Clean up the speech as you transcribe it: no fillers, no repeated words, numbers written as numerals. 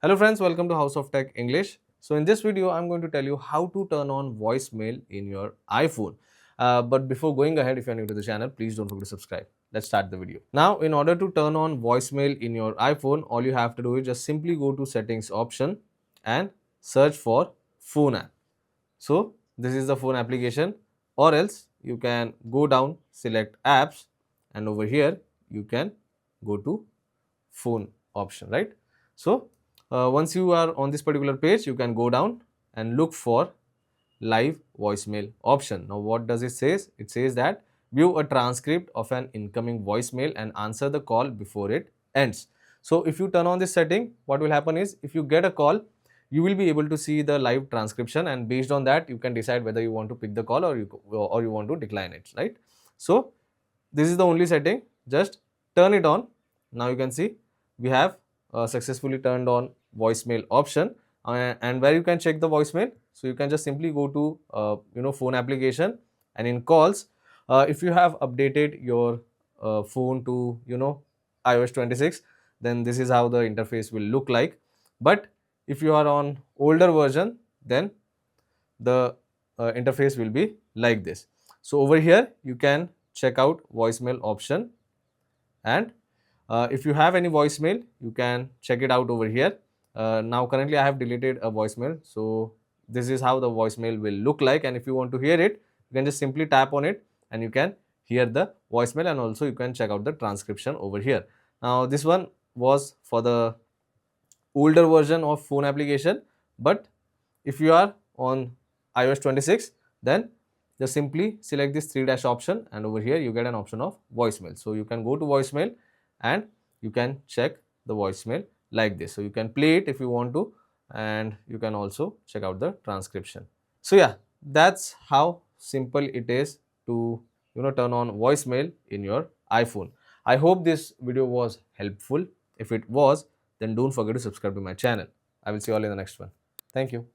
Hello friends, welcome to House of Tech English. So in this video, I'm going to tell you how to turn on voicemail in your iPhone. But before going ahead, if you're new to the channel, please don't forget to subscribe. Let's start the video. Now, in order to turn on voicemail in your iPhone, all you have to do is just simply go to settings option and search for phone app. So this is the phone application, or else you can go down, select apps, and over here you can go to phone option, right? So once you are on this particular page, you can go down and look for live voicemail option. Now what does it says? It says that view a transcript of an incoming voicemail and answer the call before it ends. So if you turn on this setting, what will happen is if you get a call, you will be able to see the live transcription, and based on that you can decide whether you want to pick the call or you want to decline it, right? So this is the only setting. Just turn it on. Now you can see we have successfully turned on voicemail option, and where you can check the voicemail. So you can just simply go to phone application, and in calls, if you have updated your phone to iOS 26, then this is how the interface will look like. But if you are on older version, then the interface will be like this. So over here you can check out voicemail option, and if you have any voicemail, you can check it out over here. Now currently I have deleted a voicemail, so this is how the voicemail will look like, and if you want to hear it, you can just simply tap on it and you can hear the voicemail, and also you can check out the transcription over here. Now this one was for the older version of phone application, but if you are on iOS 26, then just simply select this three dash option, and over here you get an option of voicemail. So you can go to voicemail and you can check the voicemail like this. So you can play it if you want to, and you can also check out the transcription. So yeah, that's how simple it is to turn on voicemail in your iPhone. I hope this video was helpful. If it was, then don't forget to subscribe to my channel. I will see you all in the next one. Thank you.